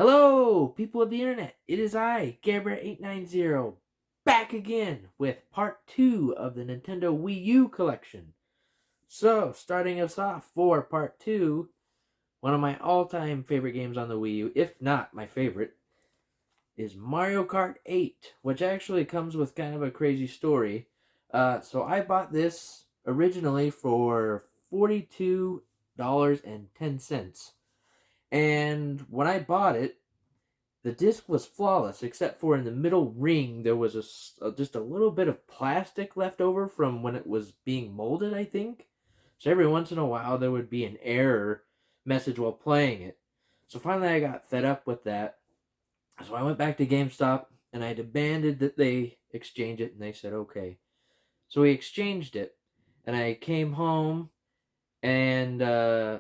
Hello, people of the internet. It is I, Gabriel890, back again with part 2 of the Nintendo Wii U Collection. So, starting us off for part 2, one of my all-time favorite games on the Wii U, if not my favorite, is Mario Kart 8, which actually comes with kind of a crazy story. So I bought this originally for $42.10. And when I bought it, the disc was flawless, except for in the middle ring there was just a little bit of plastic left over from when it was being molded, I think. So every once in a while there would be an error message while playing it. So finally I got fed up with that. So I went back to GameStop and I demanded that they exchange it, and they said okay. So we exchanged it, and I came home, and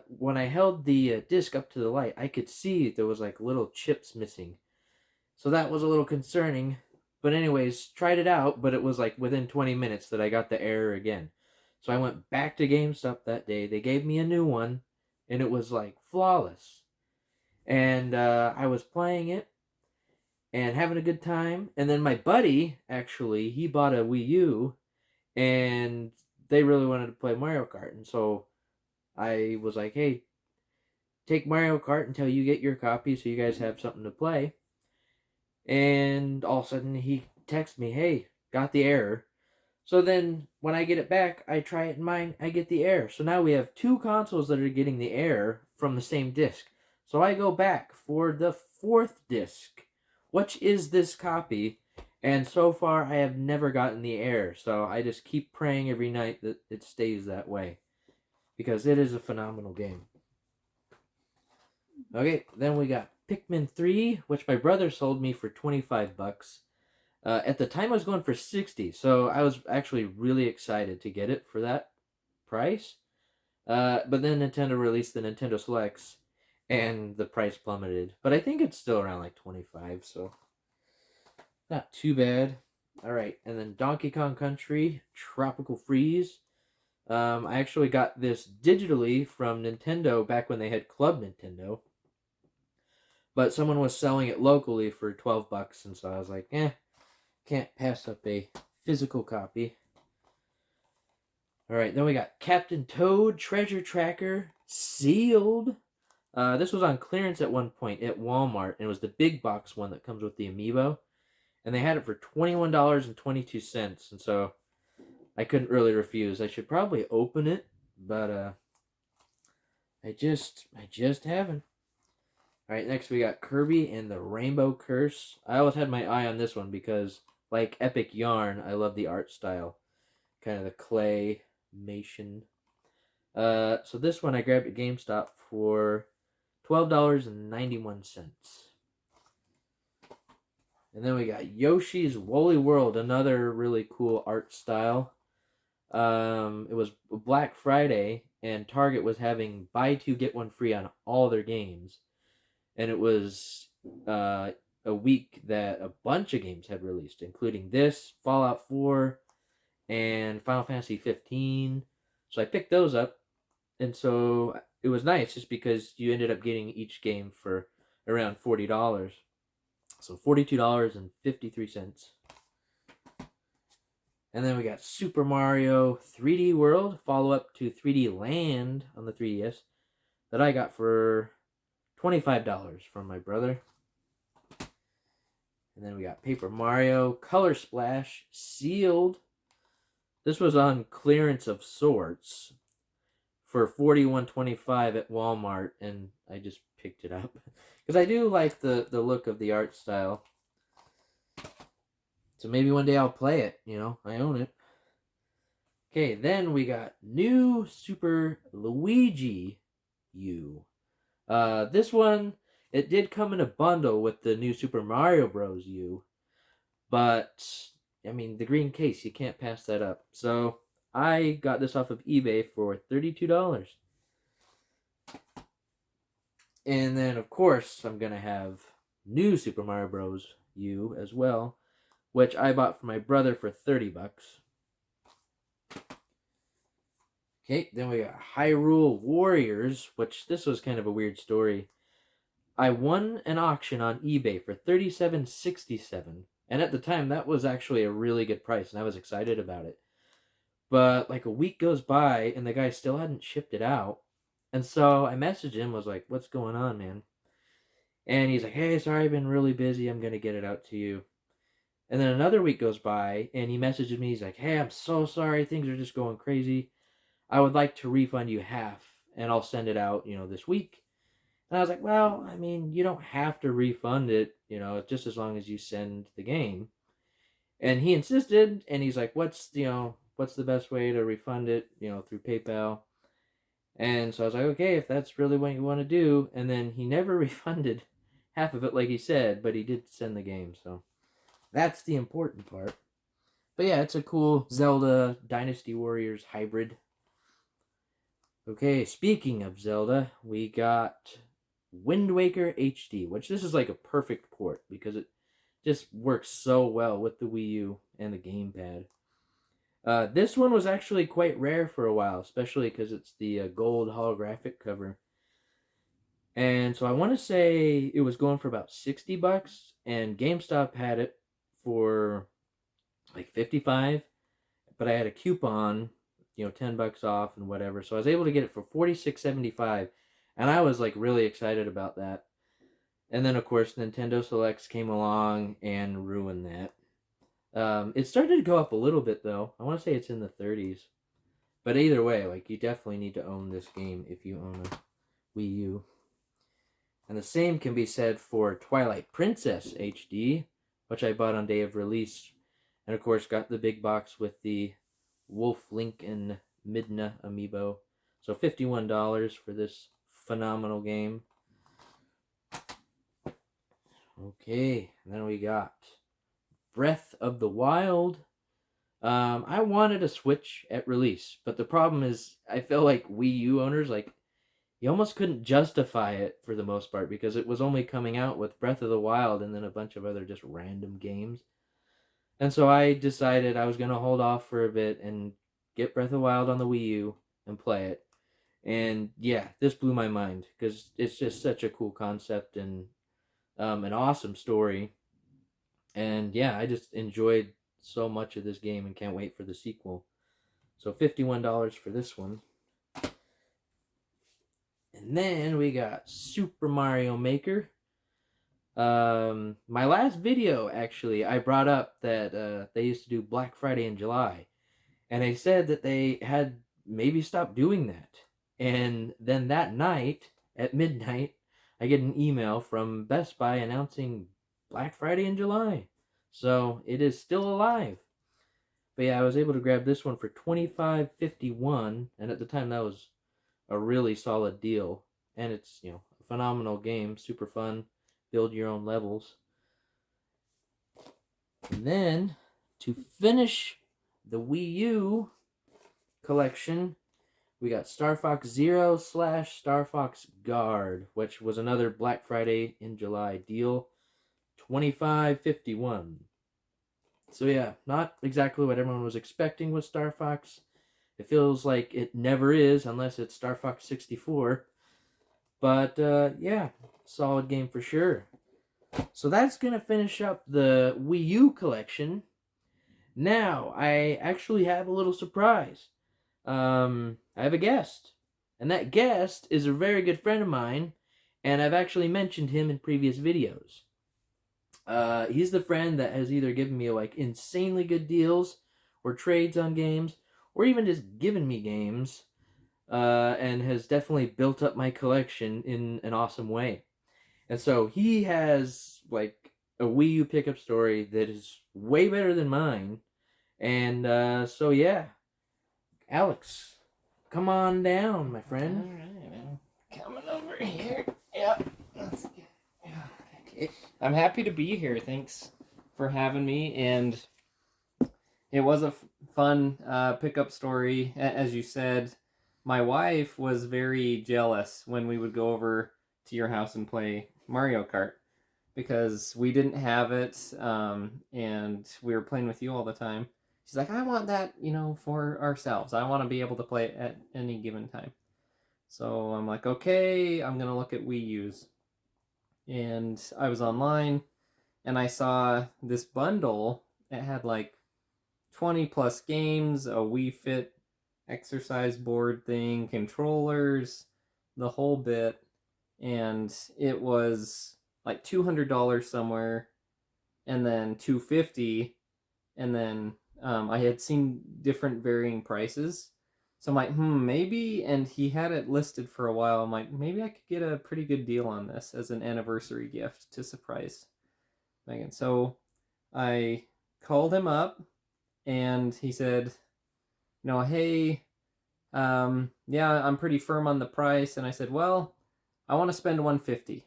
when I held the disc up to the light, I could see there was like little chips missing. So that was a little concerning. But anyways, tried it out, but it was like within 20 minutes that I got the error again. So I went back to GameStop that day. They gave me a new one, and it was like flawless. And I was playing it and having a good time. And then my buddy, actually, he bought a Wii U, and they really wanted to play Mario Kart. And so I was like, hey, take Mario Kart until you get your copy so you guys have something to play. And all of a sudden he texts me, hey, got the error. So then when I get it back, I try it in mine, I get the error. So now we have two consoles that are getting the error from the same disc. So I go back for the fourth disc, which is this copy. And so far I have never gotten the error. So I just keep praying every night that it stays that way, because it is a phenomenal game. Okay, then we got Pikmin 3, which my brother sold me for 25 bucks. At the time I was going for 60, so I was actually really excited to get it for that price. But then Nintendo released the Nintendo Selects, and the price plummeted. But I think it's still around like 25, so not too bad. Alright, and then Donkey Kong Country Tropical Freeze. I actually got this digitally from Nintendo back when they had Club Nintendo. But someone was selling it locally for 12 bucks, and so I was like, can't pass up a physical copy. Alright, then we got Captain Toad Treasure Tracker Sealed. This was on clearance at one point at Walmart, and it was the big box one that comes with the amiibo. And they had it for $21.22, and so I couldn't really refuse. I should probably open it, but I just haven't. Alright, next we got Kirby and the Rainbow Curse. I always had my eye on this one because, like Epic Yarn, I love the art style. Kind of the claymation. So this one I grabbed at GameStop for $12.91. And then we got Yoshi's Woolly World, another really cool art style. It was Black Friday, and Target was having buy two get one free on all their games. And it was a week that a bunch of games had released, including this, Fallout 4, and Final Fantasy 15. So I picked those up, and so it was nice just because you ended up getting each game for around $40. So $42.53. And then we got Super Mario 3D World, follow-up to 3D Land on the 3DS, that I got for $25 from my brother. And then we got Paper Mario Color Splash Sealed. This was on clearance of sorts for $41.25 at Walmart, and I just picked it up because I do like the look of the art style. So maybe one day I'll play it, I own it. Okay, then we got New Super Luigi U. This one, it did come in a bundle with the new Super Mario Bros. U, but, I mean, the green case, you can't pass that up. So, I got this off of eBay for $32. And then, of course, I'm going to have new Super Mario Bros. U as well, which I bought for my brother for 30 bucks. Okay, then we got Hyrule Warriors, which this was kind of a weird story. I won an auction on eBay for $37.67, and at the time that was actually a really good price, and I was excited about it. But like a week goes by, and the guy still hadn't shipped it out, and so I messaged him, was like, "What's going on, man?" And he's like, "Hey, sorry, I've been really busy. I'm gonna get it out to you." And then another week goes by, and he messages me. He's like, "Hey, I'm so sorry. Things are just going crazy. I would like to refund you half, and I'll send it out, this week." And I was like, "Well, I mean, you don't have to refund it, just as long as you send the game." And he insisted, and he's like, "What's the best way to refund it, through PayPal?" And so I was like, "Okay, if that's really what you want to do." And then he never refunded half of it like he said, but he did send the game, so that's the important part. But yeah, it's a cool Zelda Dynasty Warriors hybrid. Okay, speaking of Zelda, we got Wind Waker HD, which this is like a perfect port because it just works so well with the Wii U and the gamepad. This one was actually quite rare for a while, especially because it's the gold holographic cover. And so I want to say it was going for about $60, and GameStop had it for like 55, but I had a coupon, $10 off and whatever. So I was able to get it for 46.75, and I was like really excited about that. And then of course Nintendo Selects came along and ruined that. It started to go up a little bit though. I want to say it's in the 30s. But either way, like you definitely need to own this game if you own a Wii U. And the same can be said for Twilight Princess HD, which I bought on day of release. And of course got the big box with the Wolf, Link, and Midna amiibo. So $51 for this phenomenal game. Okay, and then we got Breath of the Wild. I wanted a Switch at release, but the problem is I feel like Wii U owners, like, you almost couldn't justify it for the most part because it was only coming out with Breath of the Wild and then a bunch of other just random games. And so I decided I was going to hold off for a bit and get Breath of the Wild on the Wii U and play it. And yeah, this blew my mind because it's just such a cool concept and an awesome story. And yeah, I just enjoyed so much of this game and can't wait for the sequel. So $51 for this one. And then we got Super Mario Maker. My last video, actually, I brought up that they used to do Black Friday in July. And they said that they had maybe stopped doing that. And then that night, at midnight, I get an email from Best Buy announcing Black Friday in July. So it is still alive. But yeah, I was able to grab this one for $25.51, and at the time that was a really solid deal. And it's, a phenomenal game, super fun, build your own levels. And then to finish the Wii U collection, we got Star Fox Zero / Star Fox Guard, which was another Black Friday in July deal, $25.51. So yeah, not exactly what everyone was expecting with Star Fox. It feels like it never is unless it's Star Fox 64. But yeah, solid game for sure. So that's going to finish up the Wii U collection. Now, I actually have a little surprise. I have a guest. And that guest is a very good friend of mine, and I've actually mentioned him in previous videos. He's the friend that has either given me like insanely good deals or trades on games, or even just given me games, and has definitely built up my collection in an awesome way. And so he has like a Wii U pickup story that is way better than mine. And so yeah, Alex, come on down, my friend. All right, I'm coming over here. Yep. Let's get, okay. I'm happy to be here. Thanks for having me. And it was a fun pickup story. As you said, my wife was very jealous when we would go over to your house and play Mario Kart because we didn't have it, and we were playing with you all the time. She's like, I want that, for ourselves. I want to be able to play it at any given time. So I'm like, okay, I'm going to look at Wii U's. and I was online, and I saw this bundle. It had like 20 plus games, a Wii Fit exercise board thing, controllers, the whole bit, and it was like $200 somewhere, and then $250, and then I had seen different varying prices. So I'm like, maybe, and he had it listed for a while. I'm like, maybe I could get a pretty good deal on this as an anniversary gift to surprise Megan. So I called him up, and he said, hey, yeah, I'm pretty firm on the price. And I said, well, I want to spend 150.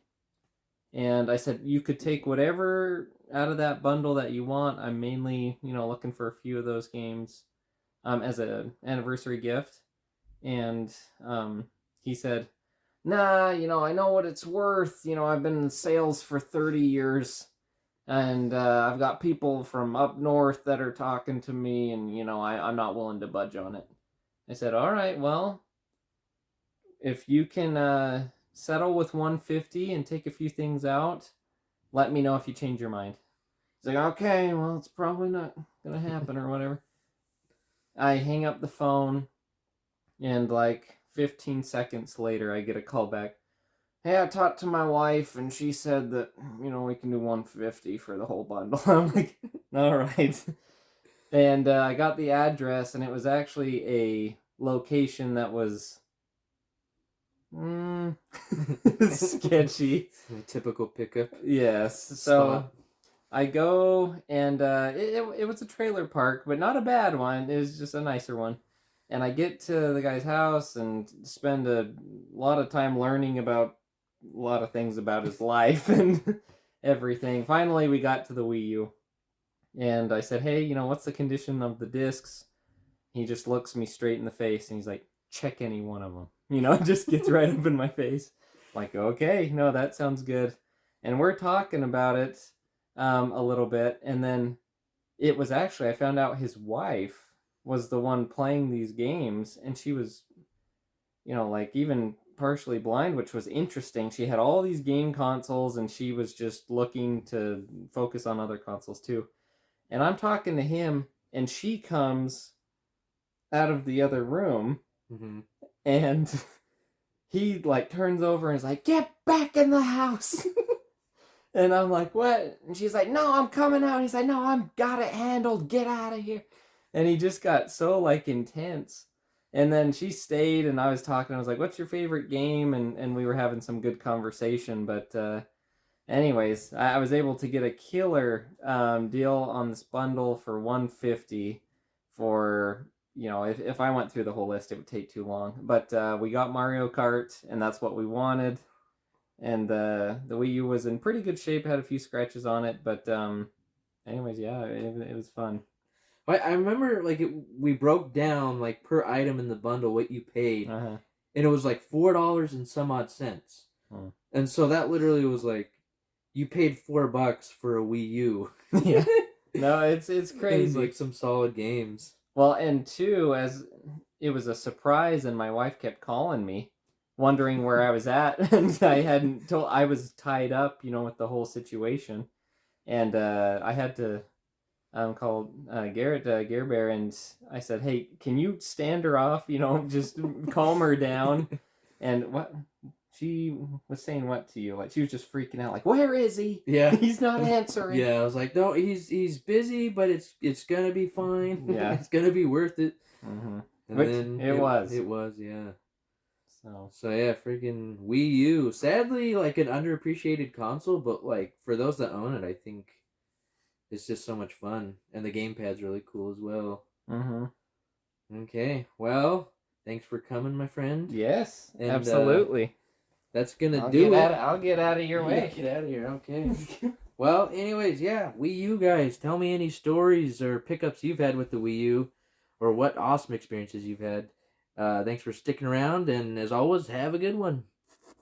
And I said, you could take whatever out of that bundle that you want. I'm mainly, looking for a few of those games as an anniversary gift. And he said, nah, I know what it's worth. I've been in sales for 30 years. And I've got people from up north that are talking to me, and, I'm not willing to budge on it. I said, all right, well, if you can settle with 150 and take a few things out, let me know if you change your mind. He's like, okay, well, it's probably not going to happen or whatever. I hang up the phone, and like 15 seconds later, I get a call back. Hey, I talked to my wife, and she said that, we can do 150 for the whole bundle. I'm like, all right. And I got the address, and it was actually a location that was sketchy. A typical pickup. Yes. So spot. I go, and it was a trailer park, but not a bad one. It was just a nicer one. And I get to the guy's house and spend a lot of time learning about a lot of things about his life and everything. Finally, we got to the Wii U. And I said, hey, what's the condition of the discs? He just looks me straight in the face, and he's like, check any one of them. Just gets right up in my face. Like, okay, no, that sounds good. And we're talking about it a little bit. And then it was actually, I found out his wife was the one playing these games. And she was, like even partially blind, which was interesting. She had all these game consoles, and she was just looking to focus on other consoles too. And I'm talking to him, and she comes out of the other room, and he like turns over and is like, get back in the house. And I'm like, what? And she's like, no, I'm coming out. And he's like, no, I've got it handled. Get out of here. And he just got so like intense. And then she stayed, and I was talking. I was like, what's your favorite game? And we were having some good conversation. But anyways, I was able to get a killer deal on this bundle for $150 for, if I went through the whole list, it would take too long. But we got Mario Kart, and that's what we wanted. And the Wii U was in pretty good shape, had a few scratches on it. But anyways, yeah, it was fun. I remember we broke down like per item in the bundle what you paid, and it was like $4 and some odd cents. And so that literally was like, you paid $4 for a Wii U. Yeah. No, it's crazy. It was like some solid games. Well, and two, as it was a surprise, and my wife kept calling me, wondering where I was at, and I hadn't told. I was tied up, with the whole situation, and I had to call Garrett Gare Bear, and I said, hey, can you stand her off? Just calm her down. And what? She was saying what to you? Like, she was just freaking out. Like, where is he? Yeah, he's not answering. Yeah, I was like, no, he's busy, but it's gonna be fine. Yeah, it's gonna be worth it. And which then it was. It was, yeah. So yeah, freaking Wii U. Sadly, like an underappreciated console, but like for those that own it, I think it's just so much fun, and the gamepad's really cool as well. Okay, well, thanks for coming, my friend. Yes, and, absolutely. That's gonna do it. I'll get out of your way. Get out of here. Okay. Well, anyways, yeah, Wii U guys, tell me any stories or pickups you've had with the Wii U, or what awesome experiences you've had. Thanks for sticking around, and as always, have a good one.